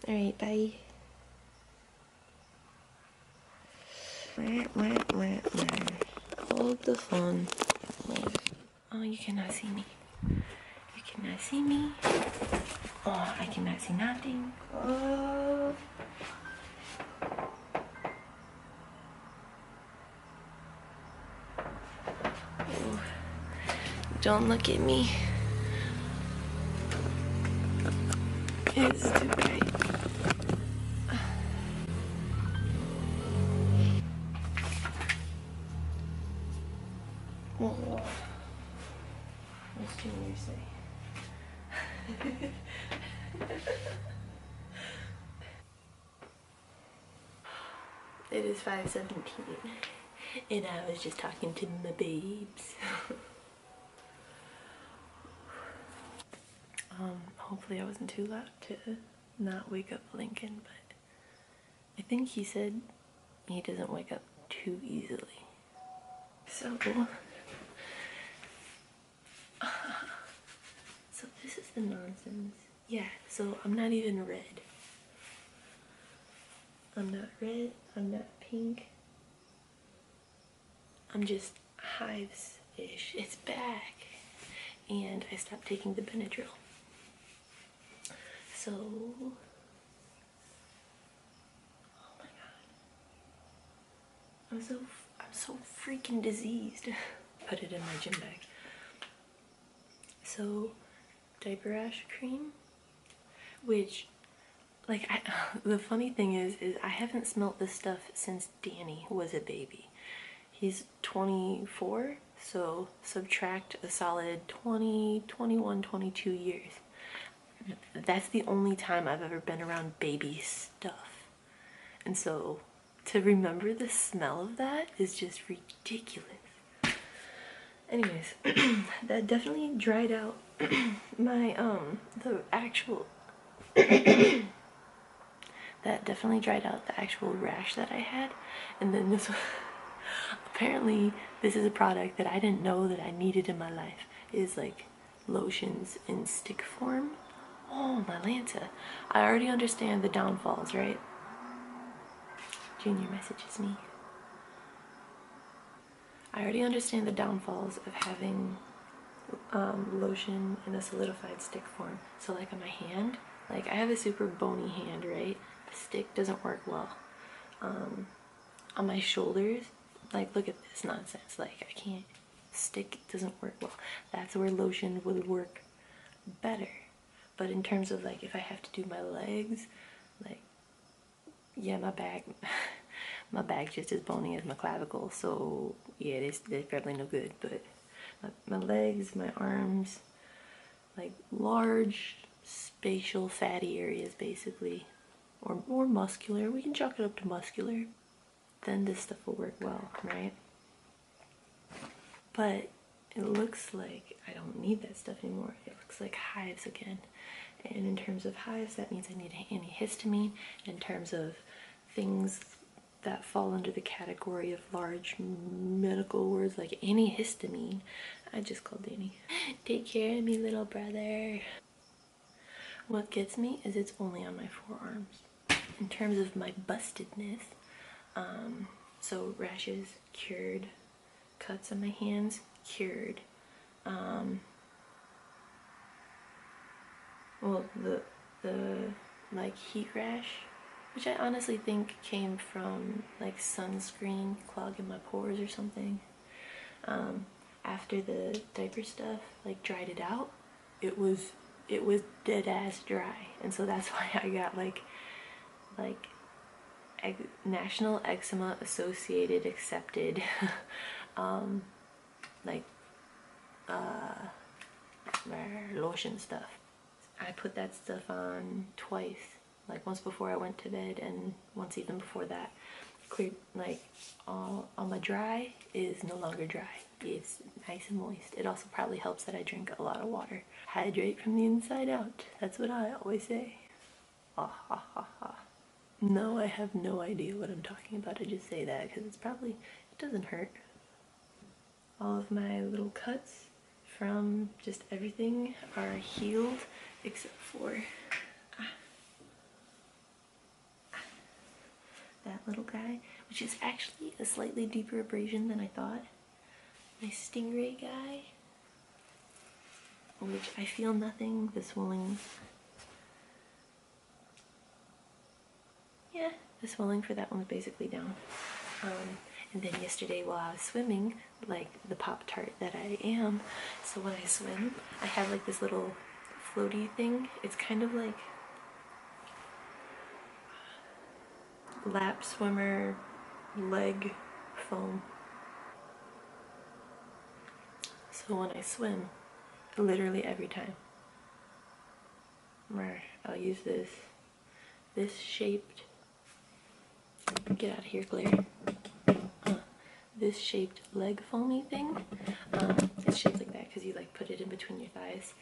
Alright, bye. Hold the phone. Oh, you cannot see me. You cannot see me. Oh, I cannot see nothing. Oh. Oh. Don't look at me. It's too bright. Oh. What's Junior say? It is 5:17, and I was just talking to my babes. Hopefully I wasn't too loud to not wake up Lincoln, but I think he said he doesn't wake up too easily. So this is the nonsense. Yeah, so I'm not even red. I'm not red, I'm not pink. I'm just hives-ish. It's back. And I stopped taking the Benadryl. So, oh my god. I'm so freaking diseased. Put it in my gym bag. So, diaper rash cream, which, like, the funny thing is I haven't smelt this stuff since Danny was a baby. He's 24, so subtract a solid 20, 21, 22 years. That's the only time I've ever been around baby stuff. And so to remember the smell of that is just ridiculous. Anyways, that definitely dried out my the actual that definitely dried out the actual rash that I had. And then this apparently this is a product that I didn't know that I needed in my life. It is like lotions in stick form. Oh, my Lanta. I already understand the downfalls, right? Junior messages me. I already understand the downfalls of having lotion in a solidified stick form. So like on my hand, like I have a super bony hand, right? The stick doesn't work well. On my shoulders, like look at this nonsense. Like I can't, stick doesn't work well. That's where lotion would work better. But in terms of like if I have to do my legs, like yeah, my back my back's just as bony as my clavicle, so yeah, they're probably no good. But my legs, my arms, like large spatial fatty areas basically, or muscular, we can chalk it up to muscular, then this stuff will work well, right? But it looks like I don't need that stuff anymore. It looks like hives again. And in terms of hives, that means I need antihistamine. In terms of things that fall under the category of large medical words like antihistamine, I just called Danny. Take care of me, little brother. What gets me is it's only on my forearms. In terms of my bustedness, so rashes, cured. Cuts on my hands, cured. Well, the like heat rash, which I honestly think came from like sunscreen clogging my pores or something. After the diaper stuff like dried it out, it was dead ass dry, and so that's why I got like National Eczema Associated accepted like lotion stuff. I put that stuff on twice, like once before I went to bed and once even before that. Clear, like all my dry is no longer dry. It's nice and moist. It also probably helps that I drink a lot of water. Hydrate from the inside out. That's what I always say. Ah ha ha ha. No, I have no idea what I'm talking about. I just say that because it doesn't hurt. All of my little cuts from just everything are healed except for little guy, which is actually a slightly deeper abrasion than I thought. My Stingray guy, which I feel nothing. The swelling, yeah, the swelling for that one's basically down. And then yesterday while I was swimming, like the Pop-Tart that I am, so when I swim, I have like this little floaty thing. It's kind of like lap swimmer leg foam. So when I swim, literally every time, I'll use this shaped, get out of here, Claire. This shaped leg foamy thing. It's shaped like that because you like put it in between your thighs,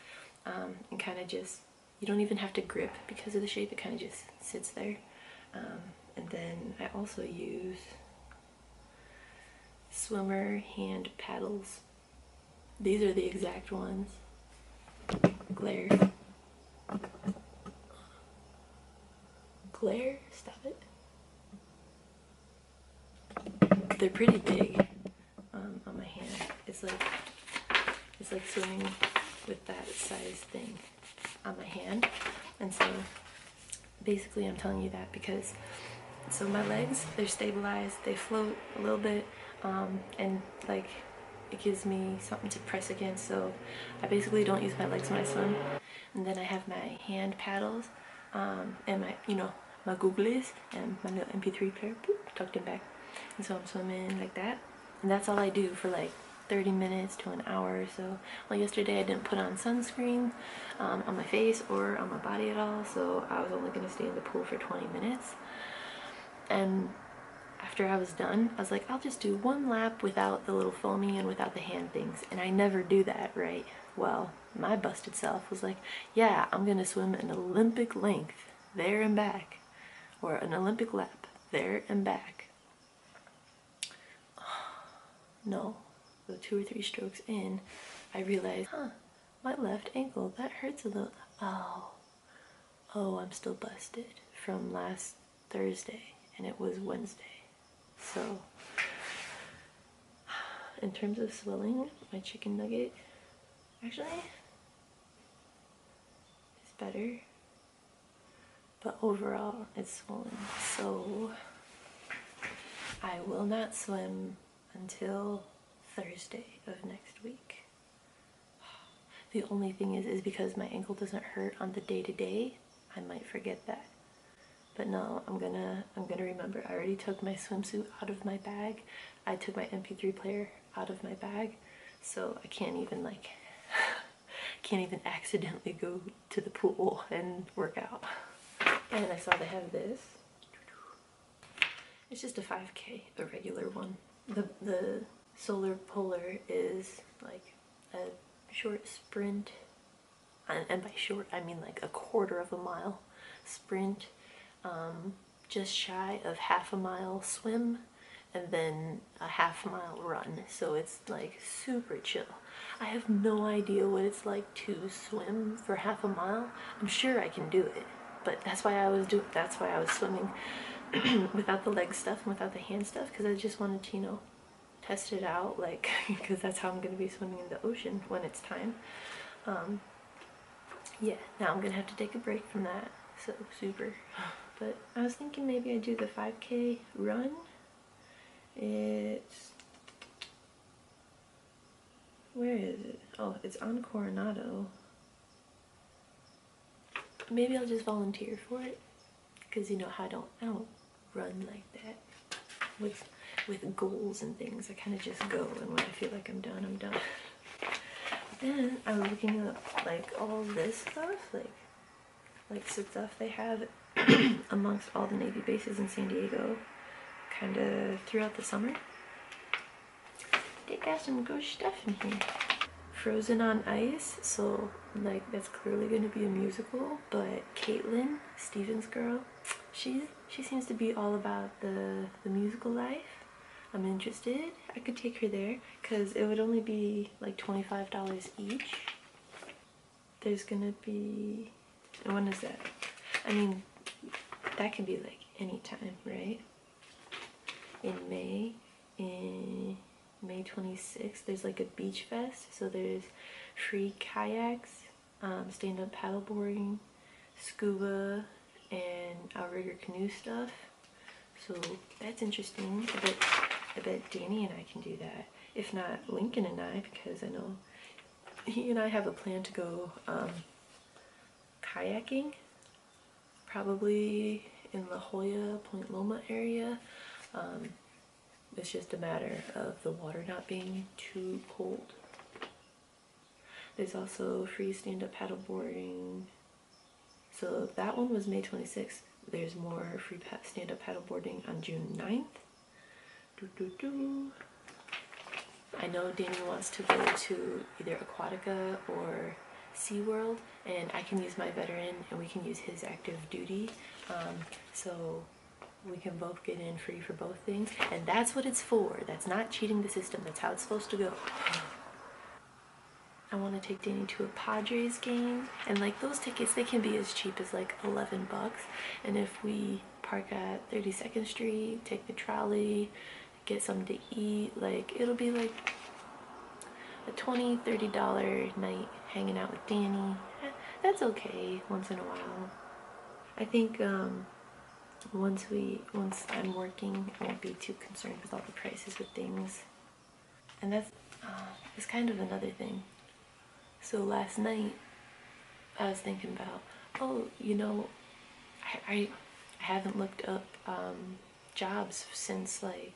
and kind of just, you don't even have to grip because of the shape. It kind of just sits there. And then I also use swimmer hand paddles. These are the exact ones. Glare. Glare? Stop it. They're pretty big on my hand. It's like swimming with that size thing on my hand. And so basically I'm telling you that because, so my legs, they're stabilized, they float a little bit, and like it gives me something to press against. So I basically don't use my legs when I swim. And then I have my hand paddles, and my, you know, my googlies and my little MP3 player, boop, tucked in back. And so I'm swimming like that, and that's all I do for like 30 minutes to an hour or so. Well, yesterday I didn't put on sunscreen on my face or on my body at all, so I was only going to stay in the pool for 20 minutes. And after I was done, I was like, I'll just do one lap without the little foamy and without the hand things. And I never do that, right? Well, my busted self was like, yeah, I'm going to swim an Olympic length there and back, or an Olympic lap there and back. No, the 2 or 3 strokes in, I realized, my left ankle, that hurts a little. Oh, I'm still busted from last Thursday, and it was Wednesday. So, in terms of swelling, my chicken nugget, actually, is better, but overall, it's swollen. So, I will not swim until Thursday of next week. The only thing is because my ankle doesn't hurt on the day-to-day, I might forget that. But no, I'm gonna remember. I already took my swimsuit out of my bag. I took my MP3 player out of my bag, so I can't even like can't even accidentally go to the pool and work out. And I saw they have this. It's just a 5K, a regular one. The Solar Polar is like a short sprint, and by short I mean like a quarter of a mile sprint, just shy of half a mile swim, and then a half mile run. So it's like super chill. I have no idea what it's like to swim for half a mile. I'm sure I can do it, but that's why I was swimming without the leg stuff and without the hand stuff, because I just wanted to, you know, test it out, like, because that's how I'm going to be swimming in the ocean when it's time. Yeah, now I'm going to have to take a break from that, so super. But I was thinking maybe I'd do the 5K run. It's, where is it? Oh, it's on Coronado. Maybe I'll just volunteer for it, because you know how I don't run like that with goals and things. I kind of just go, and when I feel like I'm done, I'm done. Then I was looking up like all this stuff, like some stuff they have amongst all the Navy bases in San Diego, kind of throughout the summer. They got some good stuff in here. Frozen on Ice, so like that's clearly going to be a musical, but Caitlin, Stevens' girl, she seems to be all about the musical life. I'm interested. I could take her there because it would only be like $25 each. There's gonna be, when is that? I mean, that can be like any time, right? in May. In May 26th, there's like a beach fest. So there's free kayaks, stand-up paddleboarding, scuba, and outrigger canoe stuff. So that's interesting. I bet Danny and I can do that. If not, Lincoln and I, because I know he and I have a plan to go kayaking, probably in La Jolla, Point Loma area. It's just a matter of the water not being too cold. There's also free stand-up paddleboarding. So that one was May 26th. There's more free stand-up paddleboarding on June 9th. I know Danny wants to go to either Aquatica or SeaWorld, and I can use my veteran and we can use his active duty. So we can both get in free for both things, and that's what it's for. That's not cheating the system. That's how it's supposed to go. I want to take Danny to a Padres game, and like those tickets, they can be as cheap as like 11 bucks. And if we park at 32nd Street, take the trolley, get something to eat, like it'll be like a $20–30 night hanging out with Danny. That's okay once in a while. I think once I'm working, I won't be too concerned with all the prices with things. And that's kind of another thing. So last night I was thinking about, oh, you know, I haven't looked up jobs since like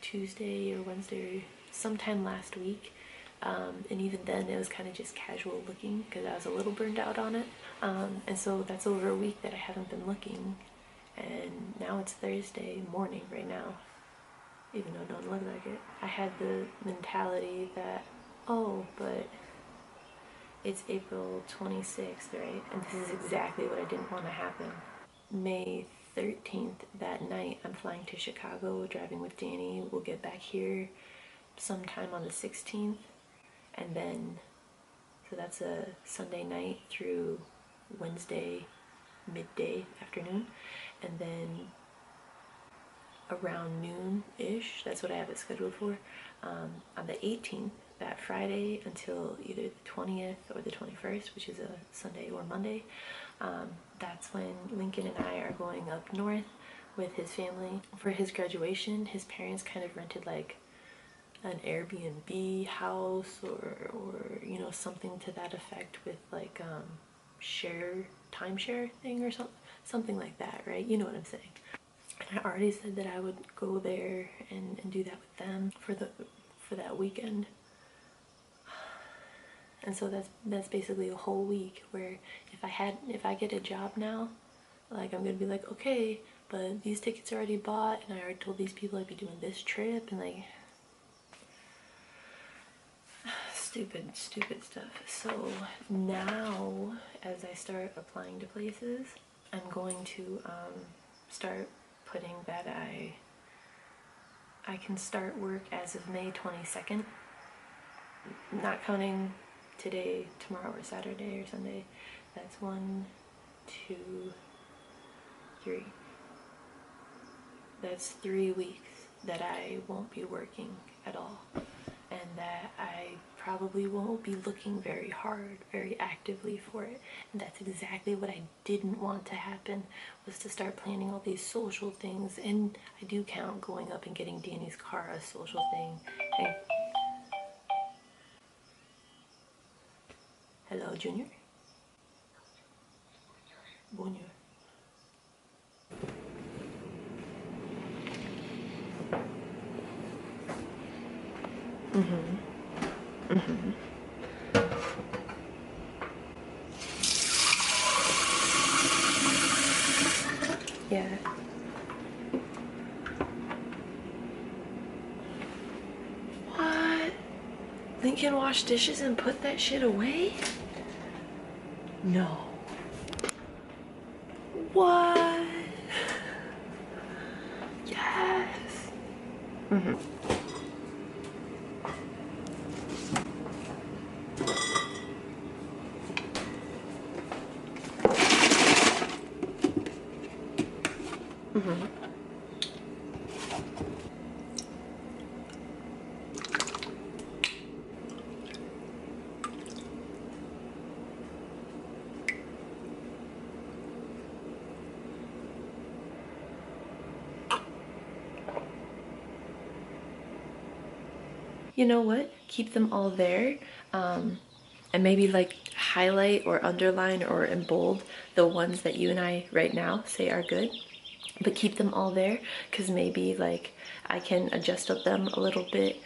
Tuesday or Wednesday or sometime last week. And even then it was kind of just casual looking because I was a little burned out on it. And so that's over a week that I haven't been looking. And now it's Thursday morning right now, even though it don't look like it. I had the mentality that, oh, but it's April 26th, right? And this is exactly what I didn't want to happen. May 13th, that night, I'm flying to Chicago, driving with Danny. We'll get back here sometime on the 16th. And then, so that's a Sunday night through Wednesday midday afternoon. And then around noon-ish, that's what I have it scheduled for, on the 18th, that Friday until either the 20th or the 21st, which is a Sunday or Monday. That's when Lincoln and I are going up north with his family for his graduation. His parents kind of rented like an Airbnb house or you know, something to that effect with like timeshare thing or something like that, right? You know what I'm saying. And I already said that I would go there and do that with them for that weekend. And so that's basically a whole week where if I get a job now, like I'm gonna be like, okay, but these tickets are already bought and I already told these people I'd be doing this trip, and like stupid stuff. So now as I start applying to places, I'm going to start putting that I can start work as of May 22nd, not counting today, tomorrow, or Saturday or Sunday. That's 1, 2, 3. That's 3 weeks that I won't be working at all, and that I probably won't be looking very hard, very actively for it. And that's exactly what I didn't want to happen, was to start planning all these social things. And I do count going up and getting Danny's car a social thing. And hello, Junior. Bonjour. Yeah. What? Lincoln washed dishes and put that shit away? No. What? Yes. you know what? Keep them all there. And maybe like highlight or underline or in bold the ones that you and I right now say are good, but keep them all there, because maybe like I can adjust them a little bit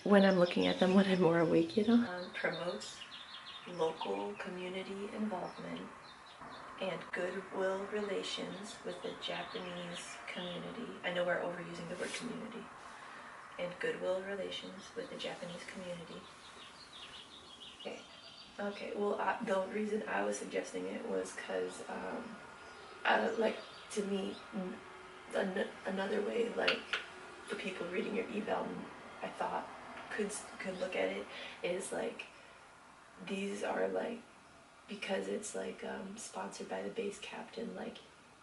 when I'm looking at them when I'm more awake, you know? Promotes local community involvement and goodwill relations with the Japanese community. I know we're overusing the word community. And goodwill relations with the Japanese community. Okay. Okay. Well, the reason I was suggesting it was because, like, to me, another way, like, the people reading your eval, I thought could look at it is like, these are like, because it's like sponsored by the base captain, like,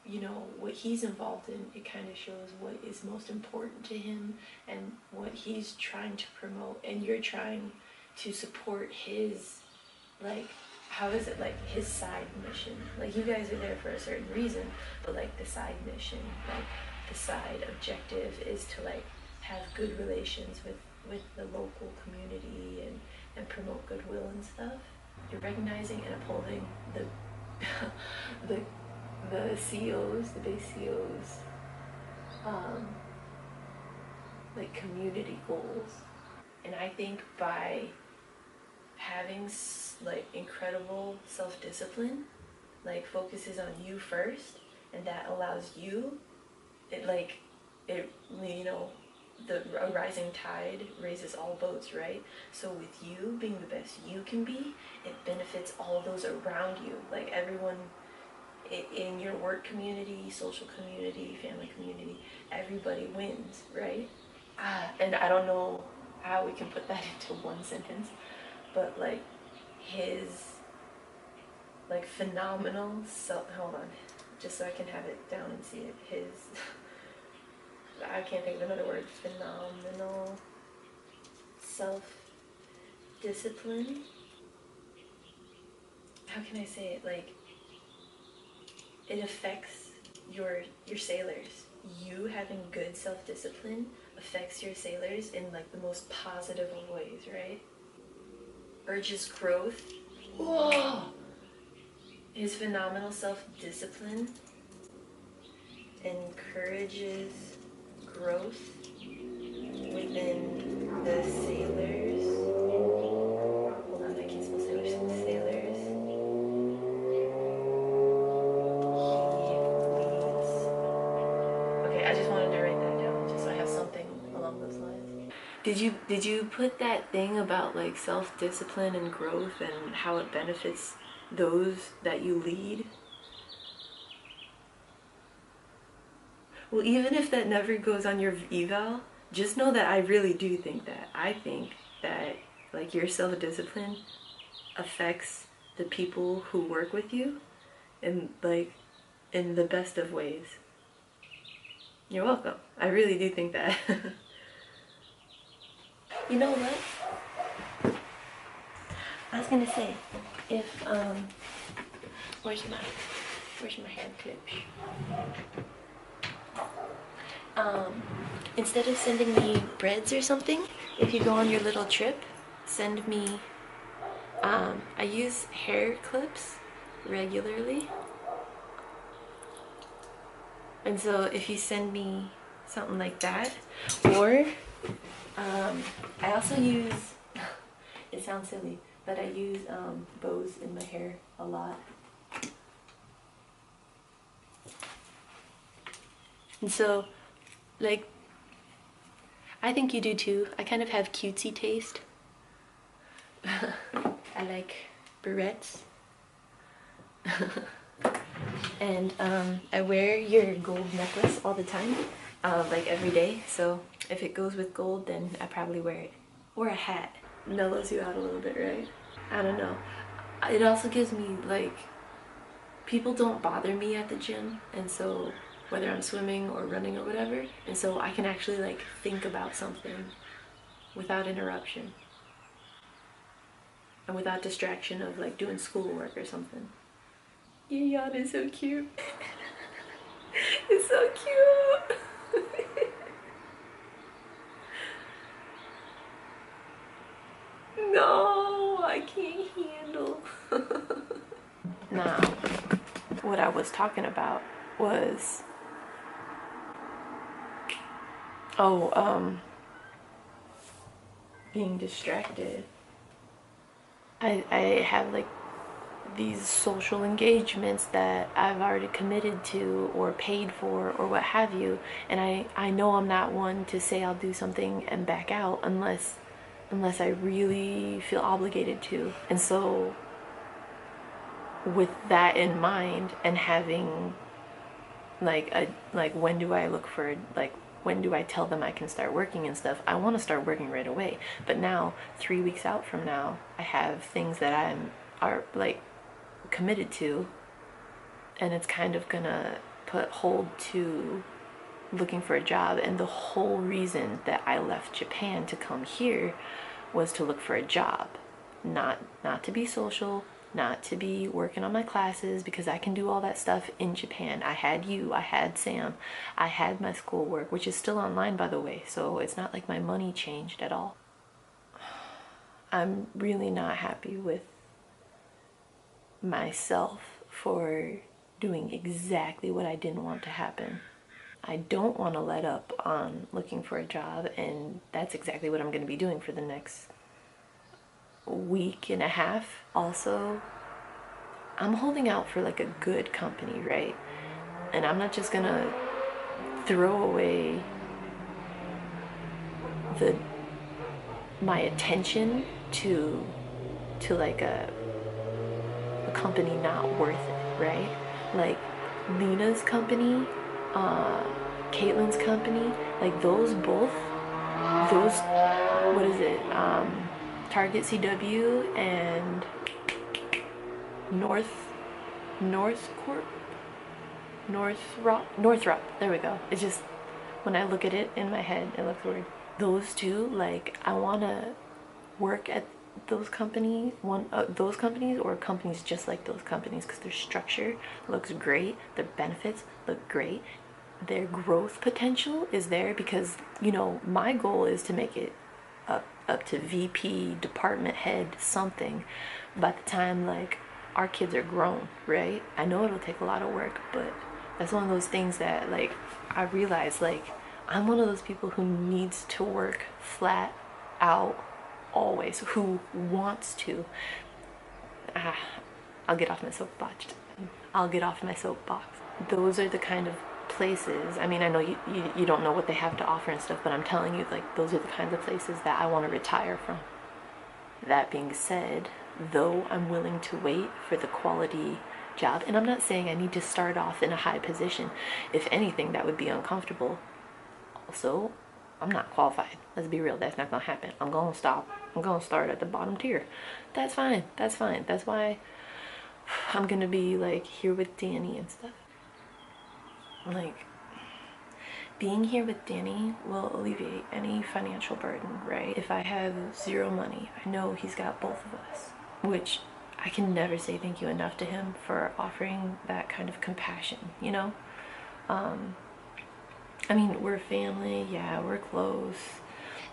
you know, what he's involved in, it kind of shows what is most important to him and what he's trying to promote, and you're trying to support his, like, how is it, like, his side mission. Like, you guys are there for a certain reason, but like the side mission, like the side objective is to like have good relations with the local community and promote goodwill and stuff. You're recognizing and upholding the the COs, the base COs, like community goals. And I think by having like incredible self-discipline, like focuses on you first, and that allows you, it you know, a rising tide raises all boats, right? So with you being the best you can be, it benefits all those around you, like everyone in your work community, social community, family community, everybody wins, right? And I don't know how we can put that into one sentence, but like his like phenomenal self, hold on, just so I can have it down and see it, his, I can't think of another word, phenomenal self-discipline, how can I say it, like, it affects your sailors. You having good self-discipline affects your sailors in like the most positive of ways, right? Urges growth. Whoa! His phenomenal self-discipline encourages growth within the sailors. Hold on, I can't spell sailors. Sailors. Okay, I just wanted to write that down just so I have something along those lines. Did you put that thing about like self-discipline and growth and how it benefits those that you lead? Well, even if that never goes on your eval, just know that I really do think that. I think that like your self-discipline affects the people who work with you in like in the best of ways. You're welcome. I really do think that. You know what? I was gonna say, if where's my hand clip? Instead of sending me breads or something, if you go on your little trip, send me, I use hair clips regularly. And so if you send me something like that, or I also use, it sounds silly, but I use bows in my hair a lot. And so, like, I think you do too. I kind of have cutesy taste. I like barrettes. And I wear your gold necklace all the time, like every day. So if it goes with gold, then I probably wear it. Or a hat. Mellows you out a little bit, right? I don't know. It also gives me, like, people don't bother me at the gym, and so whether I'm swimming or running or whatever, and so I can actually like think about something without interruption and without distraction of like doing schoolwork or something. Your yawn is so cute. It's so cute. No, I can't handle. Now, what I was talking about was, being distracted. I have like these social engagements that I've already committed to or paid for or what have you, and I know I'm not one to say I'll do something and back out unless I really feel obligated to. And so with that in mind and having like when do I look for, like, when do I tell them I can start working and stuff? I want to start working right away, but now 3 weeks out from now I have things that are like committed to, and it's kind of gonna put hold to looking for a job. And the whole reason that I left Japan to come here was to look for a job, not to be social, not to be working on my classes, because I can do all that stuff in Japan. I had you, I had Sam, I had my schoolwork, which is still online, by the way, so it's not like my money changed at all. I'm really not happy with myself for doing exactly what I didn't want to happen. I don't want to let up on looking for a job, and that's exactly what I'm going to be doing for the next week and a half. Also, I'm holding out for like a good company, right? And I'm not just gonna throw away the my attention to like a company not worth it, right? Like Lena's company, uh, Caitlin's company, like those, what is it? Target CW and North North Corp, Northrop. There we go. It's just when I look at it in my head, it looks weird. Those two, like, I wanna work at those companies or companies just like those companies, because their structure looks great, their benefits look great, their growth potential is there, because my goal is to make it up to VP, department head, something by the time like our kids are grown, right? I know it'll take a lot of work, but that's one of those things that like I realize, like, I'm one of those people who needs to work flat out always, who wants to. ah, I'll get off my soapbox. I'll get off my soapbox. Those are the kind of places, I mean, I know you don't know what they have to offer and stuff, but I'm telling you, like, those are the kinds of places that I want to retire from. That being said, though, I'm willing to wait for the quality job, and I'm not saying I need to start off in a high position. If anything, that would be uncomfortable. Also, I'm not qualified. Let's be real, that's not gonna happen. I'm gonna start at the bottom tier. That's fine. That's fine. That's why I'm gonna be like here with Danny and stuff. Like, being here with Danny will alleviate any financial burden, right? If I have zero money, I know he's got both of us, which I can never say thank you enough to him for offering that kind of compassion, you know? I mean, we're family, yeah, we're close.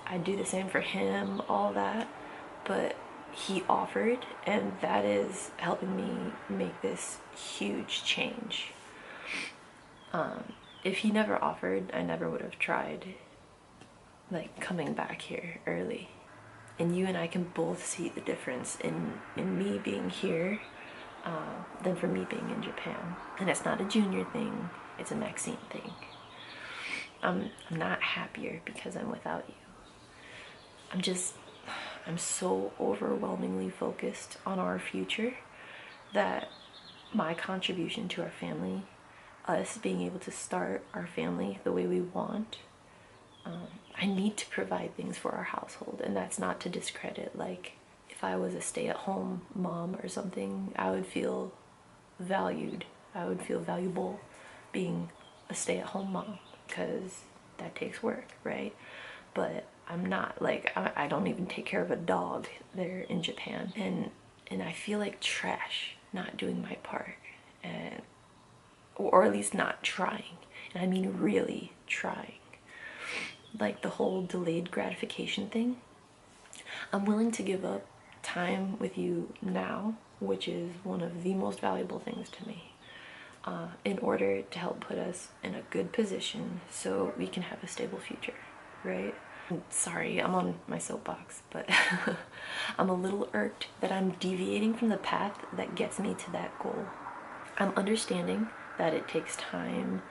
I do the same for him, all that, but he offered, and that is helping me make this huge change. If he never offered, I never would have tried, like, coming back here early. And you and I can both see the difference in me being here than for me being in Japan. And it's not a Junior thing, it's a Maxine thing. I'm not happier because I'm without you. I'm so overwhelmingly focused on our future that my contribution to our family, us being able to start our family the way we want, I need to provide things for our household. And that's not to discredit, like, if I was a stay-at-home mom or something, I would feel valued. I would feel valuable being a stay-at-home mom, because that takes work, right? But I'm not, like, I don't even take care of a dog there in Japan, and I feel like trash not doing my part, and or at least not trying. And I mean really trying. Like the whole delayed gratification thing, I'm willing to give up time with you now, which is one of the most valuable things to me, in order to help put us in a good position so we can have a stable future, right? Sorry, I'm on my soapbox, but I'm a little irked that I'm deviating from the path that gets me to that goal. I'm understanding that it takes time.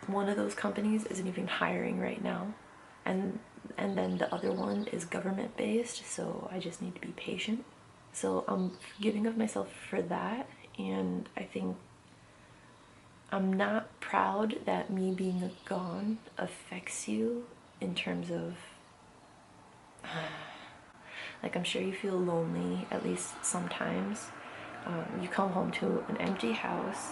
One of those companies isn't even hiring right now, and then the other one is government based, so I just need to be patient. So I'm forgiving of myself for that, and I think I'm not proud that me being gone affects you in terms of like, I'm sure you feel lonely at least sometimes. You come home to an empty house,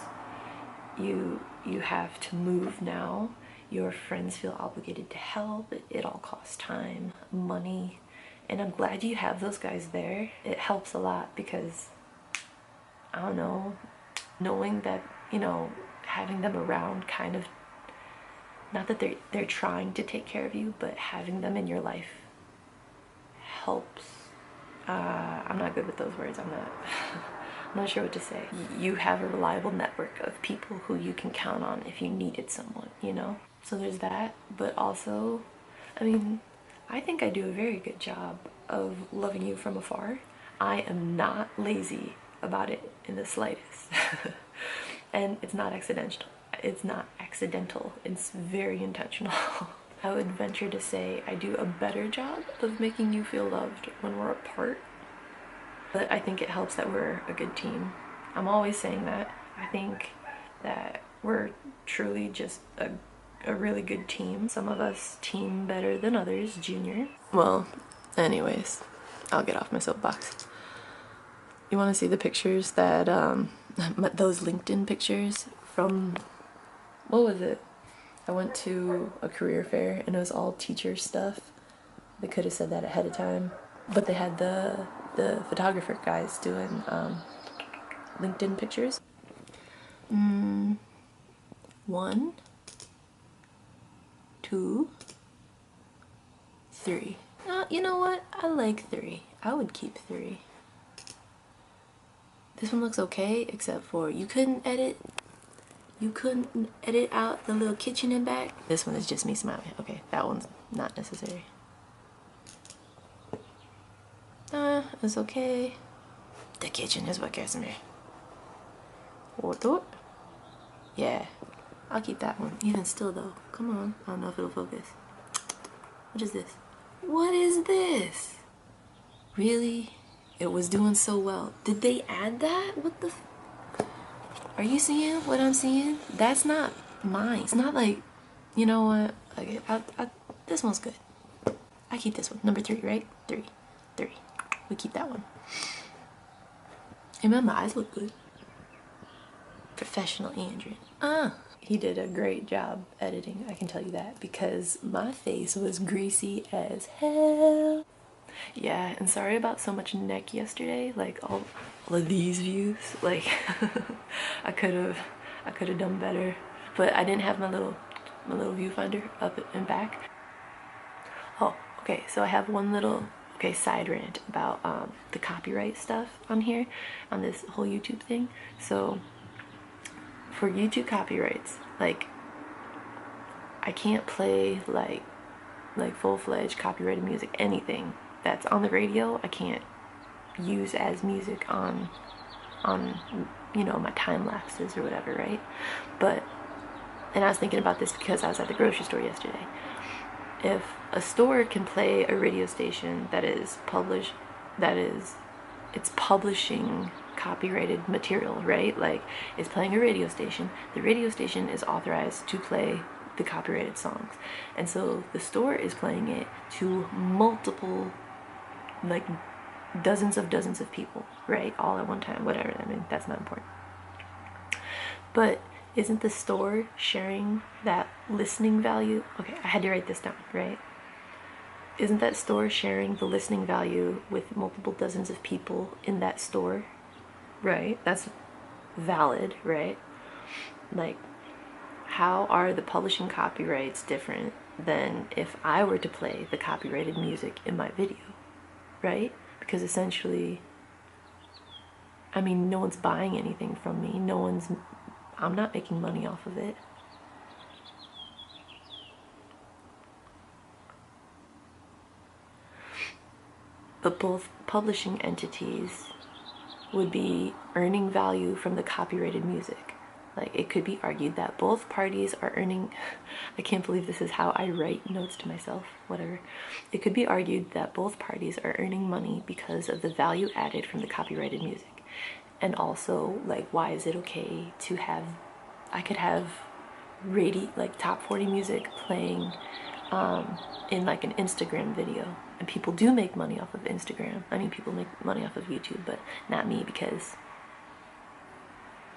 you have to move now, your friends feel obligated to help, it all costs time, money, and I'm glad you have those guys there. It helps a lot because, I don't know, knowing that, you know, having them around kind of, not that they're trying to take care of you, but having them in your life helps. I'm not good with those words. I'm not sure what to say. You have a reliable network of people who you can count on if you needed someone, you know? So there's that, but also, I mean, I think I do a very good job of loving you from afar. I am not lazy about it in the slightest. And it's not accidental. It's not accidental. It's very intentional. I would venture to say I do a better job of making you feel loved when we're apart. But I think it helps that we're a good team. I'm always saying that. I think that we're truly just a really good team. Some of us team better than others, Junior. Well, anyways, I'll get off my soapbox. You want to see the pictures that, those LinkedIn pictures from, what was it? I went to a career fair and it was all teacher stuff. They could have said that ahead of time. But they had the photographer guys doing LinkedIn pictures. 1, 2, 3. You know what? I like 3. I would keep 3. This one looks okay, except for you couldn't edit out the little kitchen and back. This one is just me smiling. Okay, that one's not necessary. It's okay. The kitchen is what gets me. What? Yeah, I'll keep that one. Even still though, come on. I don't know if it'll focus. What is this? What is this? Really? It was doing so well. Did they add that? What the are you seeing what I'm seeing? That's not mine. It's not like, you know what? Okay, this one's good. I keep this one. Number 3, right? 3. We keep that one. And my eyes look good. Professional Andrew. He did a great job editing, I can tell you that, because my face was greasy as hell. Yeah, and sorry about so much neck yesterday, like all of these views, like I could have done better, but I didn't have my little viewfinder up and back. Oh, okay, so I have one little side rant about the copyright stuff on here, on this whole YouTube thing. So for YouTube copyrights, like I can't play like full-fledged copyrighted music. Anything that's on the radio I can't use as music on you know, my time lapses or whatever, right? But, and I was thinking about this because I was at the grocery store yesterday. If a store can play a radio station that is it's publishing copyrighted material, right? Like, it's playing a radio station, the radio station is authorized to play the copyrighted songs, and so the store is playing it to multiple, like, dozens of people, right? All at one time, whatever. I mean, that's not important. But isn't the store sharing that listening value? Okay, I had to write this down, right? Isn't that store sharing the listening value with multiple dozens of people in that store? Right? That's valid, right? Like, how are the publishing copyrights different than if I were to play the copyrighted music in my video? right? Because essentially, I mean, no one's buying anything from me. I'm not making money off of it. But both publishing entities would be earning value from the copyrighted music. Like, it could be argued that both parties are earning, I can't believe this is how I write notes to myself, whatever. It could be argued that both parties are earning money because of the value added from the copyrighted music. And also, like, why is it okay to have, I could have like top 40 music playing in like an Instagram video, and people do make money off of Instagram. I mean, people make money off of YouTube, but not me, because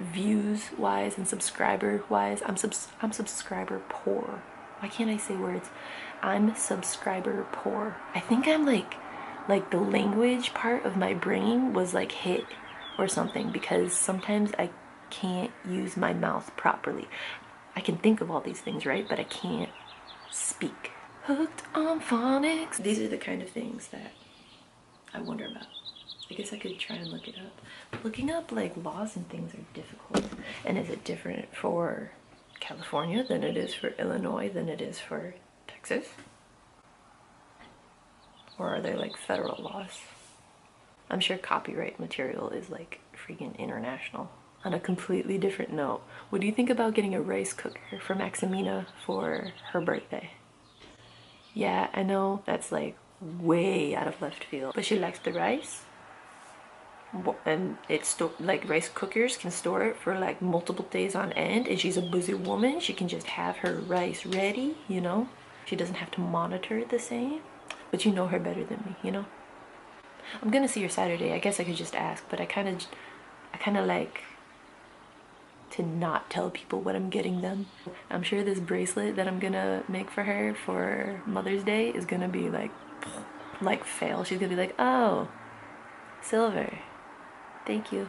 views wise and subscriber wise, I'm subscriber poor. Why can't I say words? I'm subscriber poor. I think I'm like the language part of my brain was like hit or something, because sometimes I can't use my mouth properly. I can think of all these things, right? But I can't speak. Hooked on phonics. These are the kind of things that I wonder about. I guess I could try and look it up. Looking up like laws and things are difficult. And is it different for California than it is for Illinois than it is for Texas? Or are there like federal laws? I'm sure copyright material is like freaking international. On a completely different note, what do you think about getting a rice cooker for Maximina for her birthday? Yeah, I know that's like way out of left field, but she likes the rice. And it's like rice cookers can store it for like multiple days on end, and she's a busy woman. She can just have her rice ready, you know? She doesn't have to monitor it the same, but you know her better than me, you know? I'm gonna see her Saturday. I guess I could just ask, but I kind of like to not tell people what I'm getting them. I'm sure this bracelet that I'm gonna make for her for Mother's Day is gonna be like fail. She's gonna be like, oh, silver. Thank you.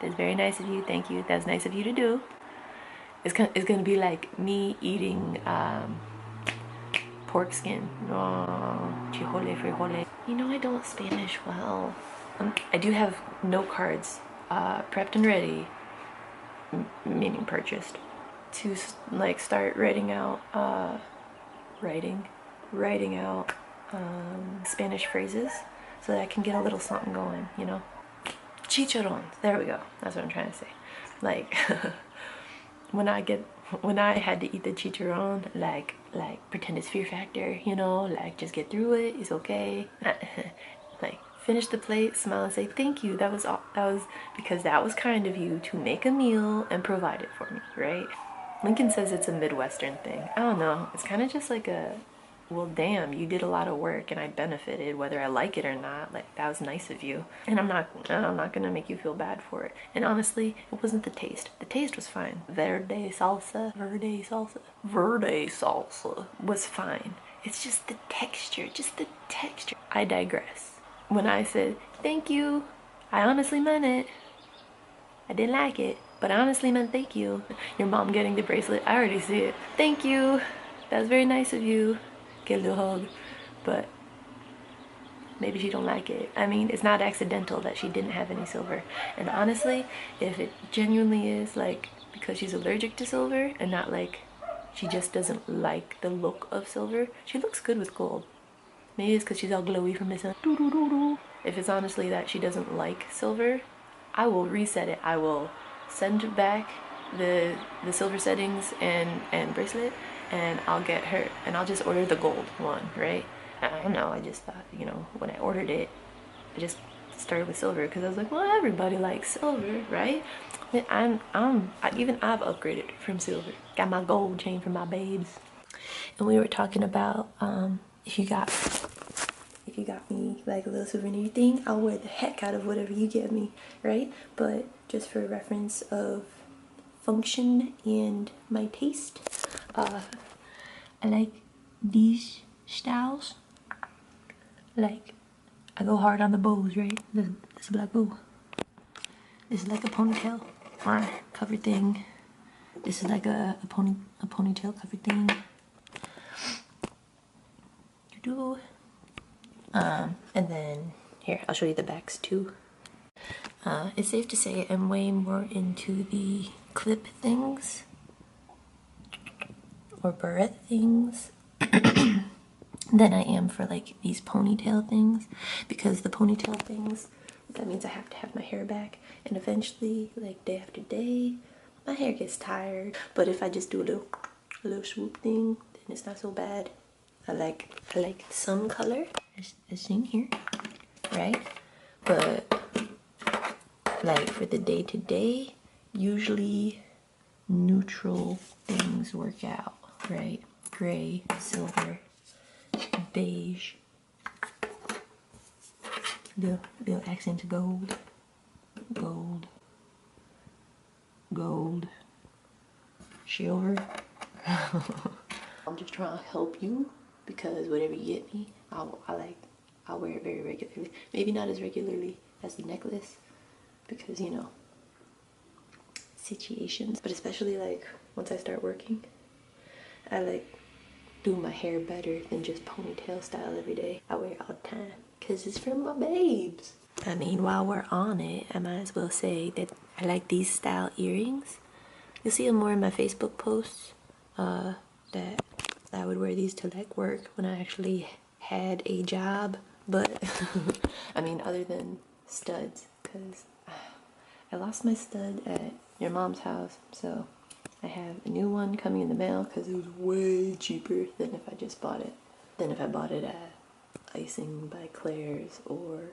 That's very nice of you. Thank you. That's nice of you to do. It's gonna be like me eating pork skin. Oh, chijole, frijole. You know, I don't Spanish well. I do have note cards prepped and ready, meaning purchased, to like start writing out Spanish phrases so that I can get a little something going, you know? Chicharrón. There we go. That's what I'm trying to say. Like when I had to eat the chicharrón, like pretend it's Fear Factor, you know, like just get through it. It's okay. Like finish the plate, smile, and say thank you. That was because that was kind of you to make a meal and provide it for me, right? Lincoln says it's a Midwestern thing. I don't know. It's kind of just like a, well, damn, you did a lot of work and I benefited, whether I like it or not. Like, that was nice of you. And I'm not gonna make you feel bad for it. And honestly, it wasn't the taste. The taste was fine. Verde salsa was fine. It's just the texture, I digress. When I said, thank you, I honestly meant it. I didn't like it, but I honestly meant thank you. Your mom getting the bracelet, I already see it. Thank you. That was very nice of you. Get a little hug, but maybe she don't like it. I mean, it's not accidental that she didn't have any silver. And honestly, if it genuinely is like because she's allergic to silver and not like she just doesn't like the look of silver, she looks good with gold. Maybe it's because she's all glowy from the sun. If it's honestly that she doesn't like silver, I will reset it. I will send back the silver settings and bracelet, and I'll get her, and I'll just order the gold one, right? I don't know, I just thought, you know, when I ordered it, I just started with silver because I was like, well, everybody likes silver, right? I've upgraded from silver. Got my gold chain for my babes. And we were talking about if you got me like a little souvenir thing, I'll wear the heck out of whatever you give me, right? But just for reference of function and my taste, I like these styles. Like, I go hard on the bows, right? This black bow. This is like a ponytail or cover thing. This is like a ponytail cover thing. And then here, I'll show you the backs too. It's safe to say I'm way more into the clip things or barrette things than I am for like these ponytail things, because the ponytail things, that means I have to have my hair back, and eventually, like day after day, my hair gets tired. But if I just do a little swoop thing, then it's not so bad. I like some color, as seen here, right? But like for the day to day, usually neutral things work out, right? Gray, silver, beige, little accent to gold, gold, gold, silver. I'm just trying to help you, because whatever you get me, I'll wear it very regularly. Maybe not as regularly as the necklace, because you know, situations, but especially like once I start working, I like do my hair better than just ponytail style every day. I wear it all the time because it's from my babes. I mean, while we're on it, I might as well say that I like these style earrings. You'll see them more in my Facebook posts, that I would wear these to like work when I actually had a job. But I mean, other than studs, because I lost my stud at your mom's house, so I have a new one coming in the mail because it was way cheaper than if I just bought it. Than if I bought it at Icing by Claire's or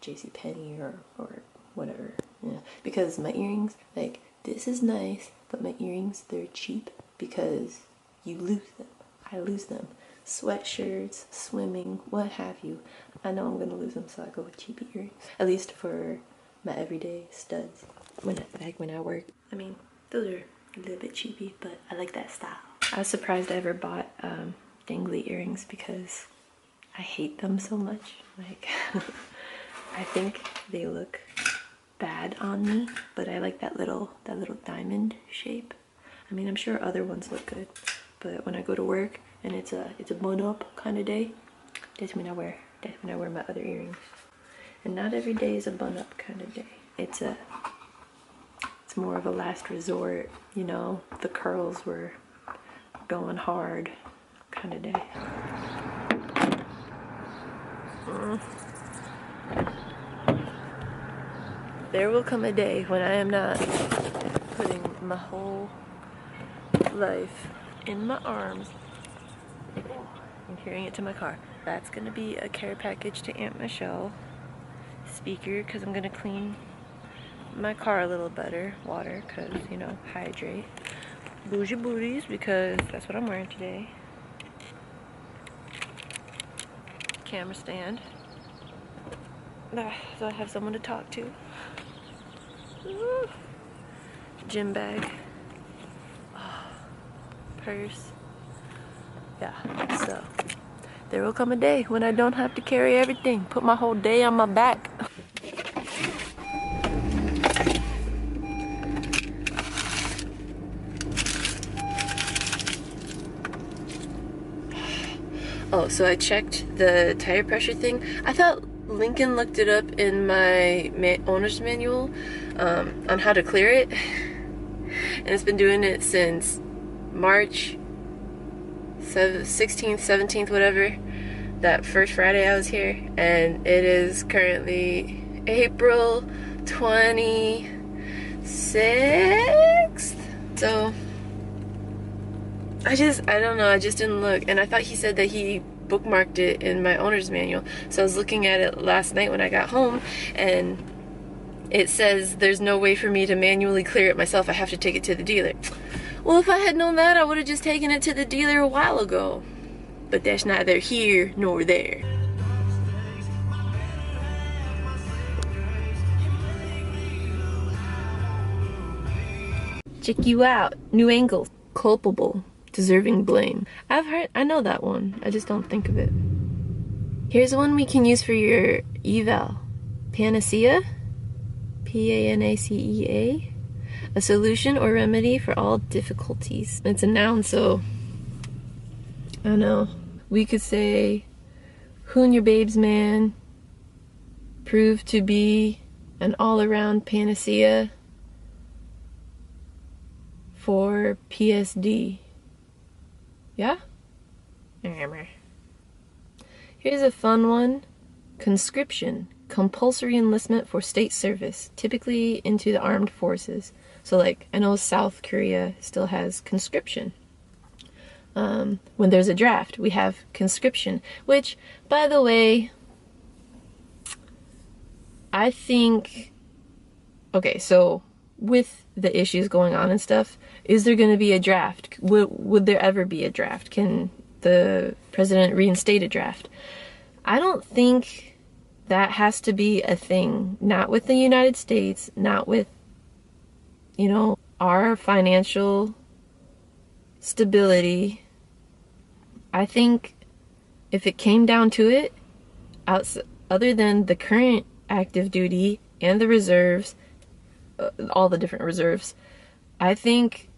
JCPenney or whatever. Yeah, because my earrings, like, this is nice, but my earrings, they're cheap because you lose them. I lose them. Sweatshirts, swimming, what have you. I know I'm gonna lose them, so I go with cheap earrings. At least for my everyday studs. When I work. I mean, those are a little bit cheapy, but I like that style. I was surprised I ever bought dangly earrings because I hate them so much. Like, I think they look bad on me, but I like that little diamond shape. I mean, I'm sure other ones look good, but when I go to work and it's a bun up kind of day, that's when I wear my other earrings. And not every day is a bun up kind of day. It's more of a last resort, you know, the curls were going hard kind of day. There will come a day when I am not putting my whole life in my arms and carrying it to my car. That's gonna be a care package to Aunt Michelle. Speaker, because I'm gonna clean my car a little better. Water, because, you know, hydrate. Bougie booties, because that's what I'm wearing today. Camera stand. So I have someone to talk to. Ooh. Gym bag. Oh. Purse. Yeah, so there will come a day when I don't have to carry everything. Put my whole day on my back. Oh, so I checked the tire pressure thing. I thought Lincoln looked it up in my owner's manual on how to clear it. And it's been doing it since March 16th, 17th, whatever. That first Friday I was here. And it is currently April 26th. So I don't know, I just didn't look, and I thought he said that he bookmarked it in my owner's manual. So I was looking at it last night when I got home, and it says there's no way for me to manually clear it myself. I have to take it to the dealer. Well, if I had known that, I would have just taken it to the dealer a while ago. But that's neither here nor there. Check you out. New angle. Culpable. Deserving blame. I know that one. I just don't think of it. Here's one we can use for your eval. Panacea. P-A-N-A-C-E-A. A solution or remedy for all difficulties. It's a noun, so I don't know. We could say Hoon Your Babes Man proved to be an all-around panacea for PSD. Yeah? Here's a fun one. Conscription. Compulsory enlistment for state service, typically into the armed forces. So like, I know South Korea still has conscription. When there's a draft, we have conscription, which, by the way, I think, okay, so with the issues going on and stuff, is there going to be a draft? Would there ever be a draft? Can the president reinstate a draft? I don't think that has to be a thing. Not with the United States, not with, you know, our financial stability. I think if it came down to it, other than the current active duty and the reserves, all the different reserves, I think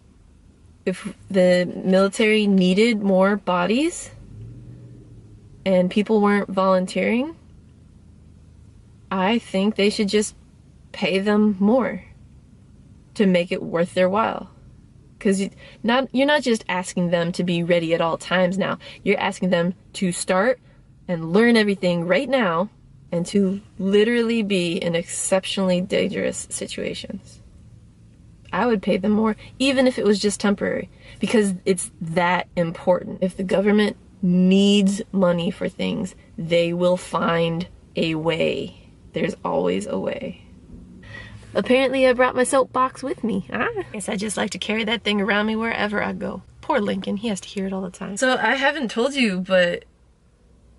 if the military needed more bodies and people weren't volunteering, I think they should just pay them more to make it worth their while. Because you're not just asking them to be ready at all times now. You're asking them to start and learn everything right now and to literally be in exceptionally dangerous situations. I would pay them more, even if it was just temporary, because it's that important. If the government needs money for things, they will find a way. There's always a way. Apparently I brought my soapbox with me. Guess I just like to carry that thing around me wherever I go. Poor Lincoln, he has to hear it all the time. So I haven't told you, but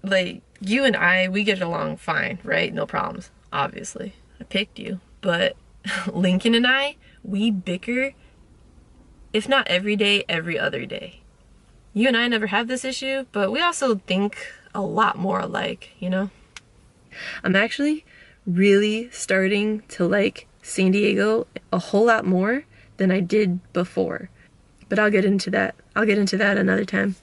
like, you and I, we get along fine, right? No problems, obviously. I picked you. But Lincoln and I, we bicker, if not every day, every other day. You and I never have this issue, but we also think a lot more alike, you know? I'm actually really starting to like San Diego a whole lot more than I did before. But I'll get into that. I'll get into that another time.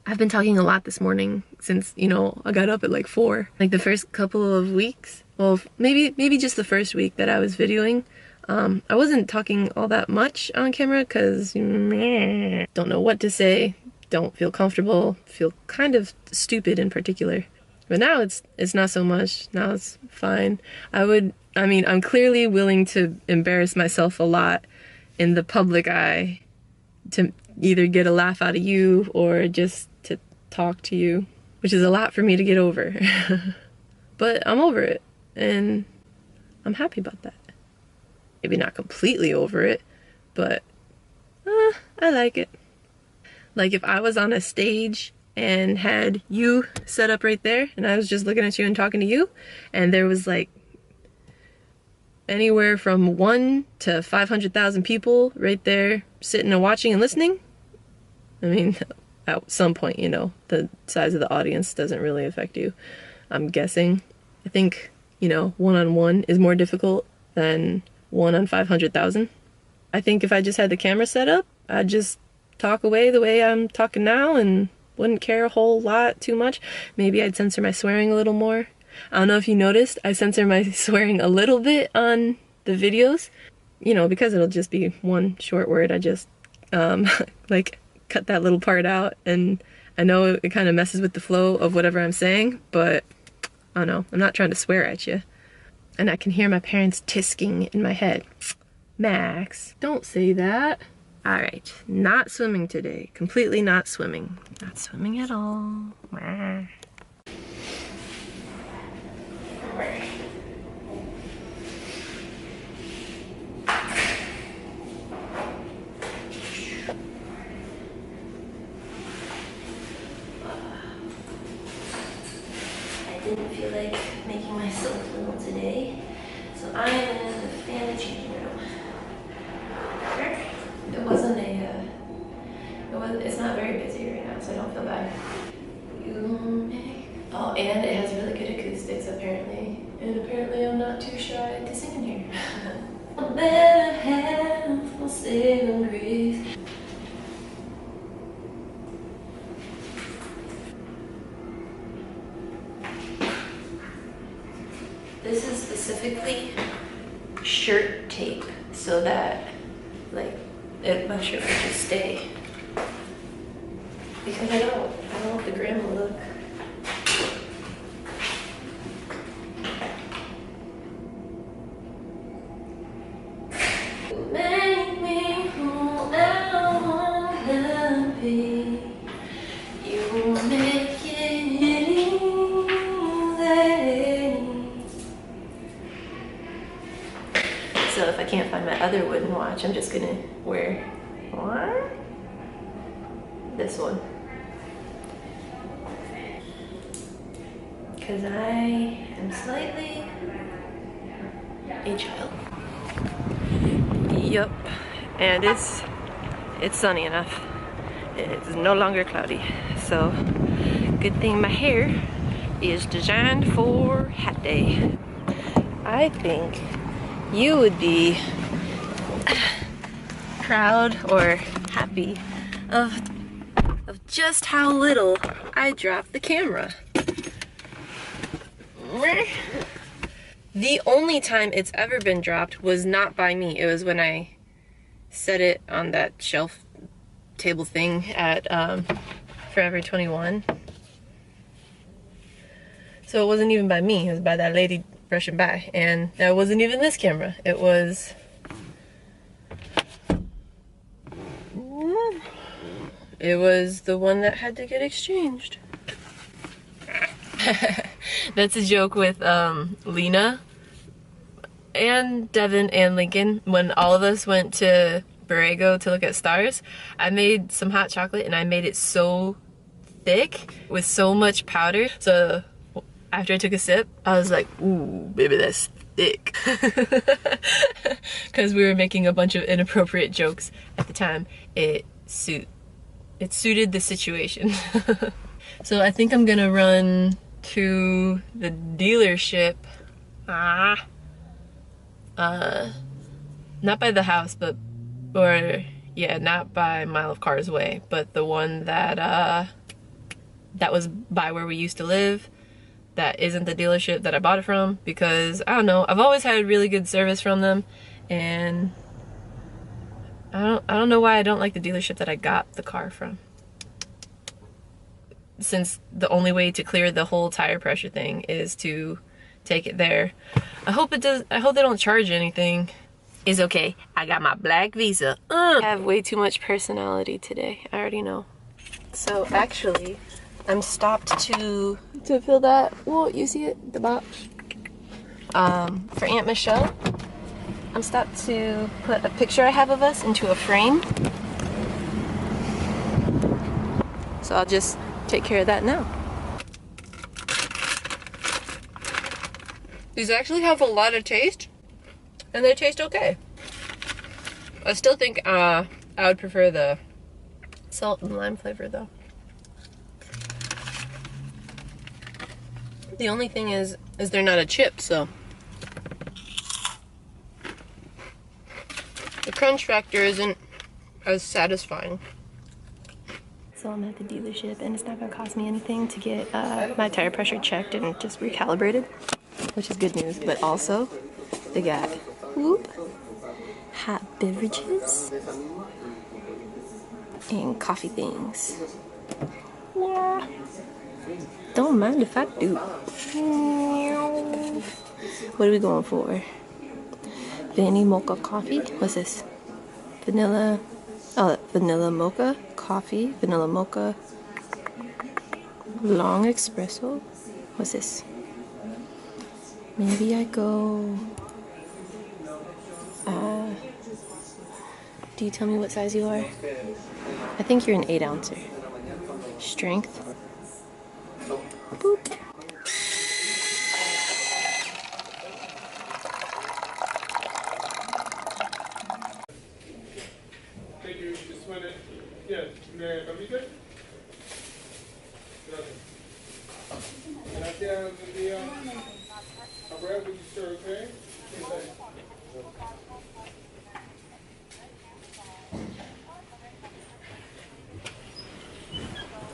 I've been talking a lot this morning since, you know, I got up at like 4. Like the first couple of weeks, well, maybe just the first week that I was videoing, I wasn't talking all that much on camera because don't know what to say, don't feel comfortable, feel kind of stupid in particular. But now it's not so much. Now it's fine. I mean, I'm clearly willing to embarrass myself a lot in the public eye to either get a laugh out of you or just to talk to you, which is a lot for me to get over. But I'm over it, and I'm happy about that. Maybe not completely over it, but I like it. Like if I was on a stage and had you set up right there and I was just looking at you and talking to you, and there was like anywhere from 1 to 500,000 people right there sitting and watching and listening. I mean, at some point, you know, the size of the audience doesn't really affect you, I'm guessing. I think, you know, 1-on-1 is more difficult than 1 on 500,000. I think if I just had the camera set up, I'd just talk away the way I'm talking now and wouldn't care a whole lot too much. Maybe I'd censor my swearing a little more. I don't know if you noticed, I censor my swearing a little bit on the videos, you know, because it'll just be one short word. I just like cut that little part out, and I know it kind of messes with the flow of whatever I'm saying, but I don't know, I'm not trying to swear at you. And I can hear my parents tisking in my head. Max, don't say that. All right, not swimming today. Completely not swimming. Not swimming at all. I didn't feel like making myself little today, so I am in the family changing room. It's not very busy right now, so I don't feel bad. Oh, and it has really good acoustics apparently. And apparently I'm not too shy to sing in here. A better half will saving grace. shirt tape so that like my shirt would just stay. Because I don't want the grandma look. Make me who I wanna be. You make it easy. So if I can't find my other wooden watch, I'm just gonna wear what? This one. Because I am slightly a child. Yup, and it's sunny enough. It's no longer cloudy, so good thing my hair is designed for hat day. I think you would be proud or happy of just how little I dropped the camera. The only time it's ever been dropped was not by me. It was when I set it on that shelf table thing at Forever 21. So it wasn't even by me, it was by that lady brushing by. And that wasn't even this camera. It was the one that had to get exchanged. That's a joke with Lena and Devin and Lincoln. When all of us went to Borrego to look at stars, I made some hot chocolate and I made it so thick with so much powder. So after I took a sip, I was like, ooh, baby, that's thick. Because we were making a bunch of inappropriate jokes at the time. It suited the situation. So I think I'm gonna run to the dealership. Not by the house, not by Mile of Cars Way, but the one that was by where we used to live. That isn't the dealership that I bought it from, because I don't know, I've always had really good service from them, and I don't know why I don't like the dealership that I got the car from. Since the only way to clear the whole tire pressure thing is to take it there. I hope they don't charge anything. It's okay, I got my black Visa. I have way too much personality today, I already know. So actually, I'm stopped to fill that, well, you see it, the box? For Aunt Michelle, I'm stopped to put a picture I have of us into a frame. So I'll just take care of that now. These actually have a lot of taste, and they taste okay. I still think I would prefer the salt and lime flavor though. The only thing is they're not a chip, so the crunch factor isn't as satisfying. So I'm at the dealership, and it's not gonna cost me anything to get my tire pressure checked and just recalibrated, which is good news. But also, they got hot beverages and coffee things. Yeah. Don't mind if I do. What are we going for? Vanilla mocha coffee? What's this? Vanilla. Oh, vanilla mocha coffee, vanilla mocha, long espresso. What's this? Maybe I go. Do you tell me what size you are? I think you're an 8-ouncer. Strength. Boop.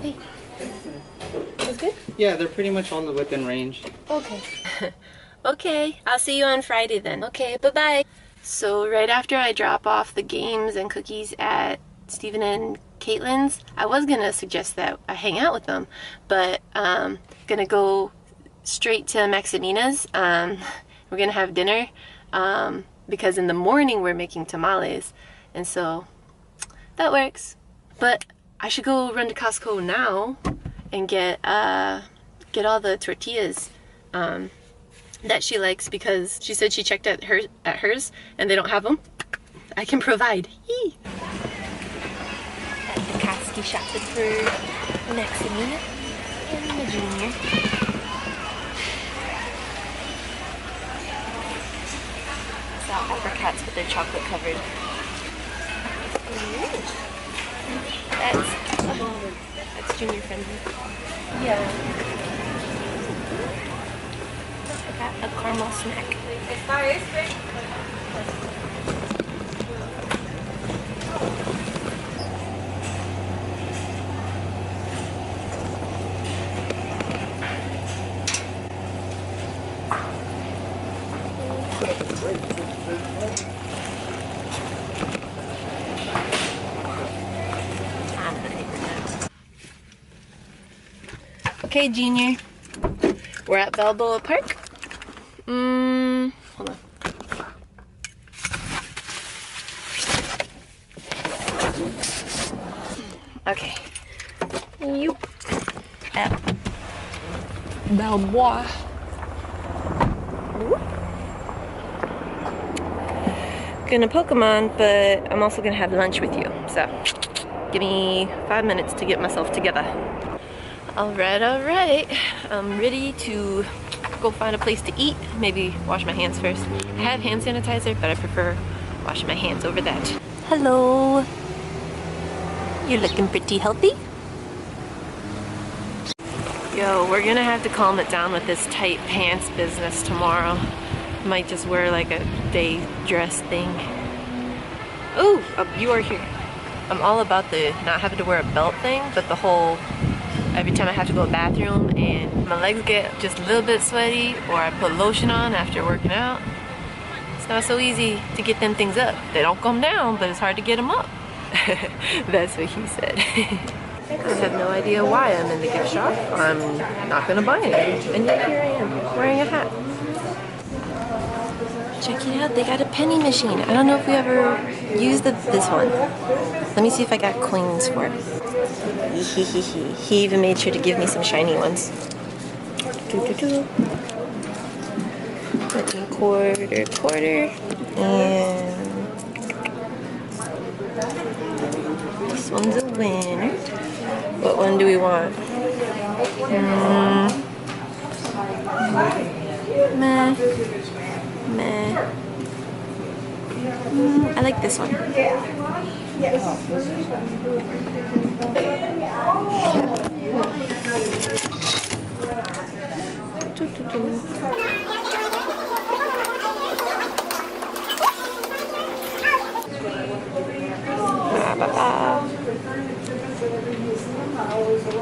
Hey. That's good? Yeah, they're pretty much on the within range. Okay. Okay, I'll see you on Friday then. Okay, bye-bye. So right after I drop off the games and cookies at Stephen and Caitlin's, I was gonna suggest that I hang out with them, but gonna go straight to Maximina's. We're gonna have dinner because in the morning we're making tamales, and so that works. But I should go run to Costco now and get all the tortillas that she likes, because she said she checked at hers and they don't have them. I can provide. Yee. At the Koski shopping for Maximina and the junior. Saw apricots, but they're chocolate covered. That's junior friendly. Yeah. I got a caramel snack. Okay, Junior. We're at Balboa Park. Hold on. Okay. You at Balboa. Gonna Pokemon, but I'm also gonna have lunch with you. So, give me 5 minutes to get myself together. Alright. I'm ready to go find a place to eat. Maybe wash my hands first. I have hand sanitizer, but I prefer washing my hands over that. Hello. You're looking pretty healthy. Yo, we're gonna have to calm it down with this tight pants business tomorrow. Might just wear like a day dress thing. Ooh, you are here. I'm all about the not having to wear a belt thing, but the whole every time I have to go to the bathroom and my legs get just a little bit sweaty, or I put lotion on after working out. It's not so easy to get them things up. They don't come down, but it's hard to get them up. That's what he said. I have no idea why I'm in the gift shop. I'm not gonna buy anything. And yet here I am, wearing a hat. Check it out, they got a penny machine. I don't know if we ever used this one. Let me see if I got coins for it. He even made sure to give me some shiny ones. Quarter. And this one's a winner. What one do we want? Meh. I like this one.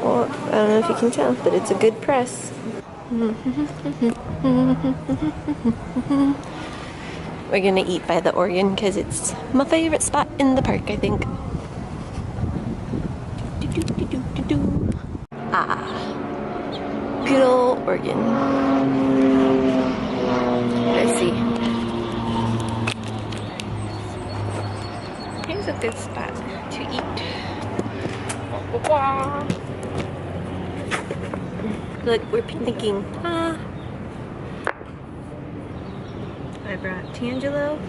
Well, I don't know if you can tell, but it's a good press. We're gonna eat by the Oregon because it's my favorite spot in the park, I think. Good old Oregon. Let's see. Here's a good spot to eat. Look, we're picnicking. I brought Tangelo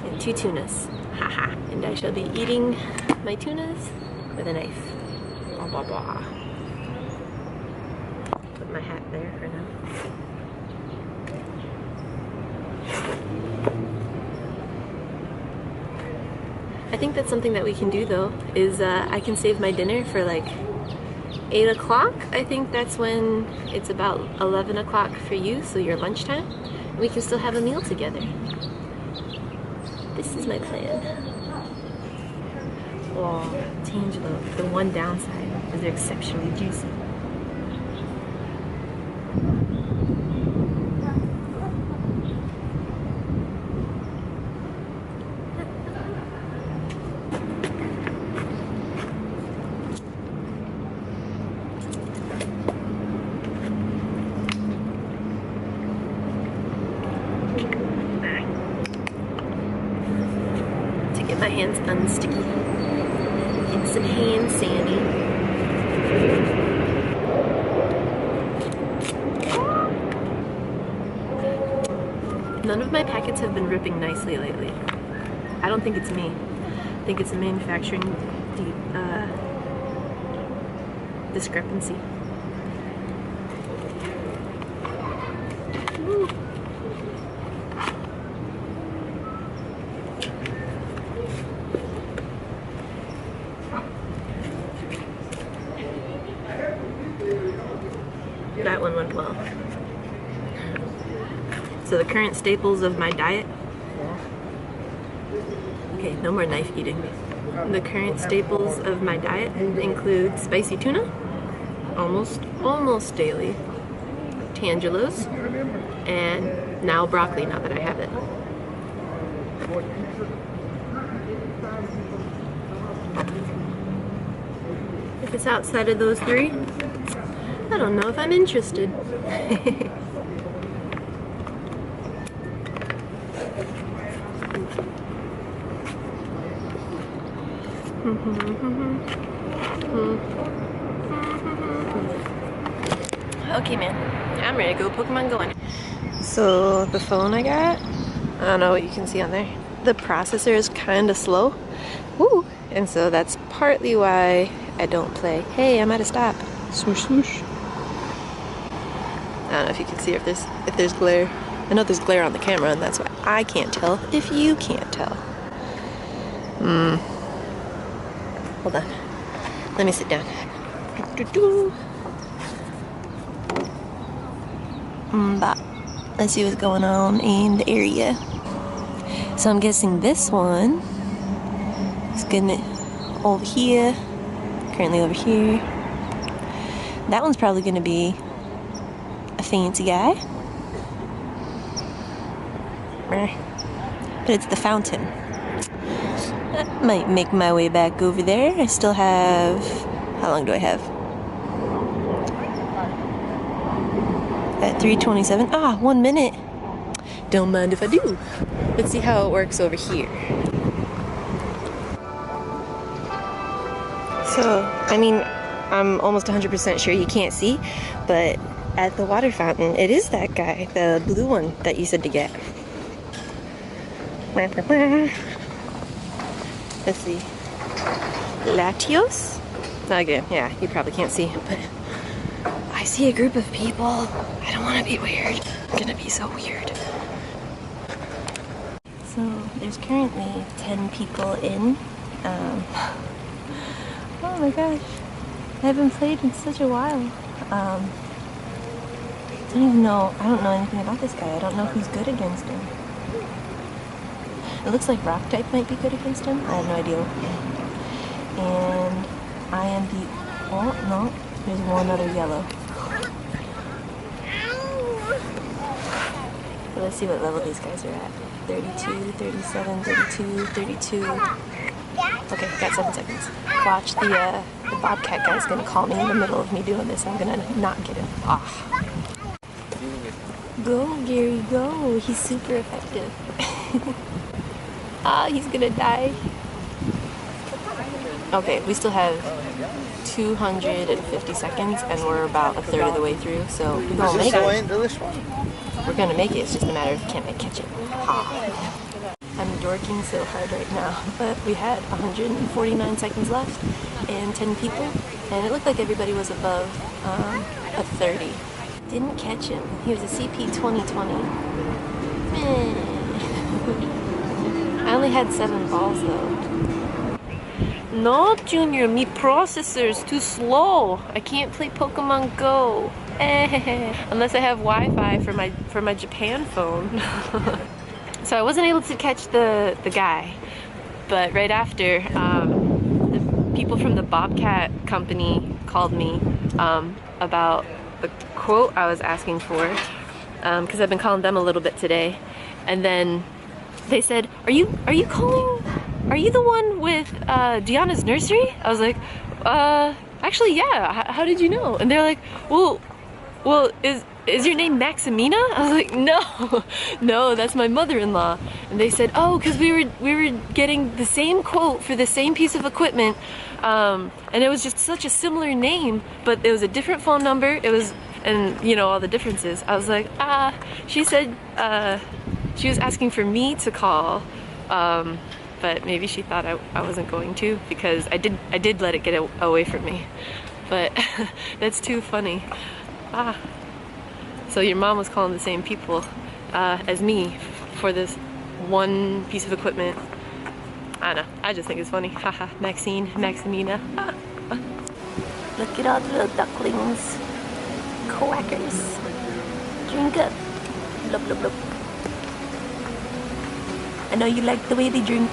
and 2 tunas. Haha. And I shall be eating my tunas with a knife. Blah, blah, blah. Put my hat there for now. I think that's something that we can do though, is I can save my dinner for like 8 o'clock. I think that's when it's about 11 o'clock for you, so your lunchtime. We can still have a meal together. This is my plan. Oh, Tangelo, the one downside is they're exceptionally juicy. hands unsticky. Get some hand sandy. None of my packets have been ripping nicely lately. I don't think it's me. I think it's a manufacturing discrepancy. Woo. That one went well. So the current staples of my diet. Okay, no more knife eating. The current staples of my diet include spicy tuna, almost daily, tangelos, and now broccoli, now that I have it. If it's outside of those three, I don't know if I'm interested. Okay, man, I'm ready to go Pokemon Go. So the phone I got, I don't know what you can see on there. The processor is kind of slow. Woo! And so that's partly why I don't play. Hey, I'm at a stop. Swoosh, swoosh. I don't know if you can see if there's glare. I know there's glare on the camera, and that's why I can't tell if you can't tell. Hold on. Let me sit down. Let's see what's going on in the area. So I'm guessing this one is gonna over here. Currently over here. That one's probably gonna be a fancy guy. But it's the fountain. I might make my way back over there. I still have... How long do I have? At 3:27. Ah, 1 minute. Don't mind if I do. Let's see how it works over here. So, I mean, I'm almost 100% sure you can't see, but at the water fountain, it is that guy, the blue one that you said to get. Let's see. Latios? Okay, yeah, you probably can't see, but I see a group of people. I don't want to be weird. I'm gonna be so weird. So, there's currently 10 people in. Oh my gosh. I haven't played in such a while. I don't know anything about this guy. I don't know who's good against him. It looks like rock type might be good against him. I have no idea. And I am the... Oh, no. There's one other yellow. So let's see what level these guys are at. 32, 37, 32, 32. Okay, got 7 seconds. Watch the Bobcat guy's gonna call me in the middle of me doing this. I'm gonna not get him off. Go, Gary, go. He's super effective. Ah, he's gonna die. Okay, we still have 250 seconds and we're about a third of the way through, so we're gonna make it. We're gonna make it, it's just a matter of can I catch it. Ha. I'm dorking so hard right now, but we had 149 seconds left and 10 people, and it looked like everybody was above a 30. Didn't catch him. He was a CP 2020. I only had 7 balls though. No, Junior, me processor's too slow. I can't play Pokemon Go. Unless I have Wi-Fi for my Japan phone. So I wasn't able to catch the guy, but right after, the people from the Bobcat company called me about the quote I was asking for, because I've been calling them a little bit today, and then they said, "Are you calling? Are you the one with Deanna's nursery?" I was like, actually, yeah. How did you know?" And they're like, "Well, is is your name Maximina? I was like, no, no, that's my mother-in-law. And they said, oh, because we were getting the same quote for the same piece of equipment, and it was just such a similar name, but it was a different phone number. It was, and you know, all the differences. I was like, she said she was asking for me to call, but maybe she thought I wasn't going to, because I did let it get away from me. But that's too funny. So your mom was calling the same people as me for this one piece of equipment. I don't know, I just think it's funny. Haha, Maximina. Look at all the little ducklings. Quackers. Drink up. Blub, blub, blub. I know you like the way they drink.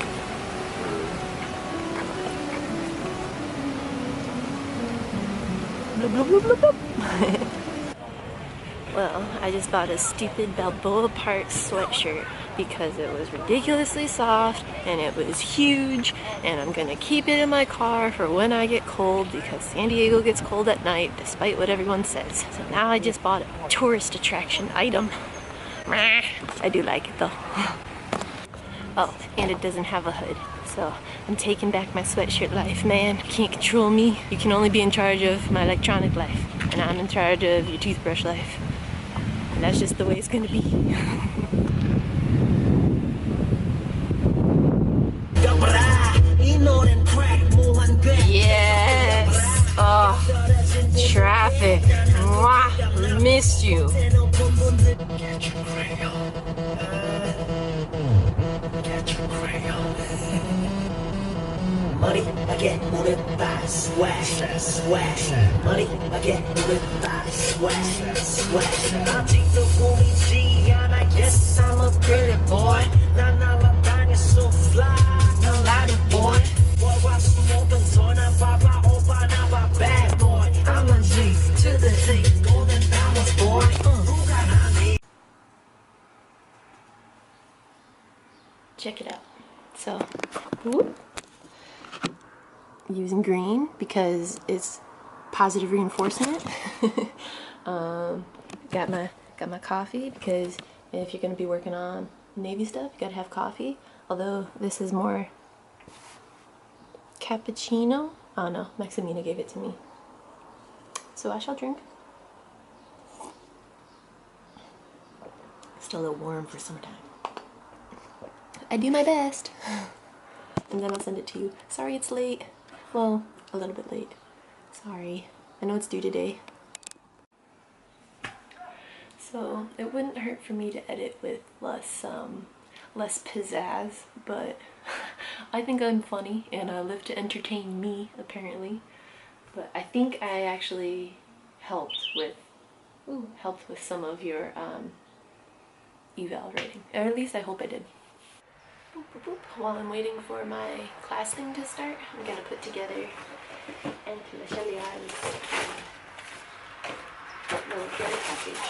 Blub, blub, blub, blub, blub. Well, I just bought a stupid Balboa Parks sweatshirt because it was ridiculously soft and it was huge, and I'm gonna keep it in my car for when I get cold, because San Diego gets cold at night despite what everyone says. So now I just bought a tourist attraction item. I do like it though. Oh, and it doesn't have a hood. So I'm taking back my sweatshirt life, man. You can't control me. You can only be in charge of my electronic life, and I'm in charge of your toothbrush life. And that's just the way it's gonna be. Yes! Oh, traffic. Mwah, missed you. Money, I get moving by swag, swag. Money, I get moving by swag, swag. I take the holy G and I guess I'm a pretty boy. Now I'm so fly, I'm like a boy. Boy, I smoke and turn up, Papa, open up a bad boy. I'm a G to the Z, golden diamonds, boy. Who got me? Check it out. So, whoop. Using green because it's positive reinforcement. Got my coffee, because if you're gonna be working on Navy stuff, you gotta have coffee. Although this is more cappuccino. Oh no, Maximina gave it to me. So I shall drink. Still a little warm for some time. I do my best. And then I'll send it to you. Sorry it's late. Well, a little bit late. Sorry. I know it's due today. So it wouldn't hurt for me to edit with less pizzazz, but I think I'm funny and I live to entertain me, apparently. But I think I actually helped with some of your eval writing. Or at least I hope I did. Boop, boop, boop. While I'm waiting for my class thing to start, I'm gonna put together Aunt Michelle's little care package.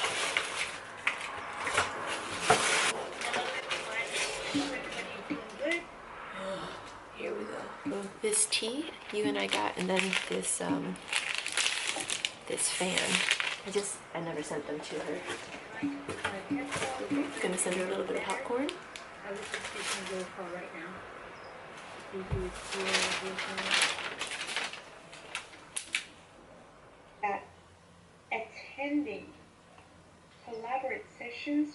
Here we go. This tea you and I got, and then this this fan. I never sent them to her. Gonna send her a little bit of popcorn. I was just taking roll call right now. Attending collaborate sessions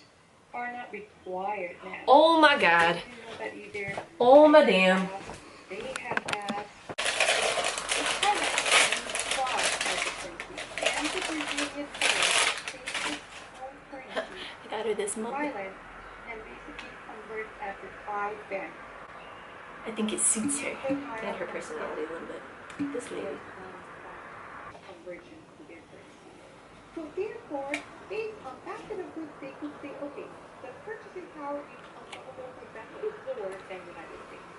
are not required now. Oh my god. Either oh my damn. They have asked I got her this month. and basically convert as a 5 band. I think it suits her and her personality a little bit. This lady. Conversion together. So therefore, after the group, they could say, okay, the purchasing power in Canada, for example, is lower than the United States.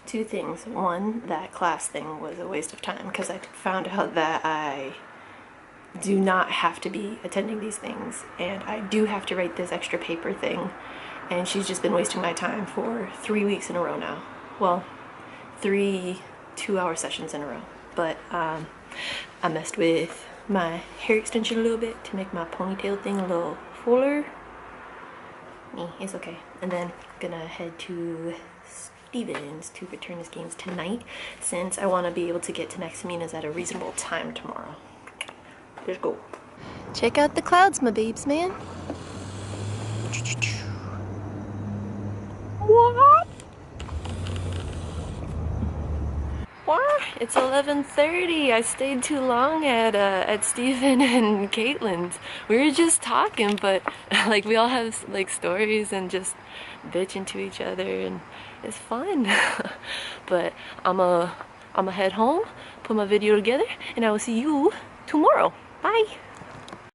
Two things. One, that class thing was a waste of time because I found out that I do not have to be attending these things, and I do have to write this extra paper thing, and she's just been wasting my time for 3 weeks in a row now. Well, 3 2-hour sessions in a row. But I messed with my hair extension a little bit to make my ponytail thing a little fuller. It's okay. And then gonna head to Stevens to return his games tonight, since I want to be able to get to Maximinas at a reasonable time tomorrow. Let's go. Check out the clouds, my babes, man. What? What? It's 11:30. I stayed too long at Stephen and Caitlin's. We were just talking, but like we all have like stories and just bitching to each other, and it's fun. But I'ma head home, put my video together, and I will see you tomorrow. Bye.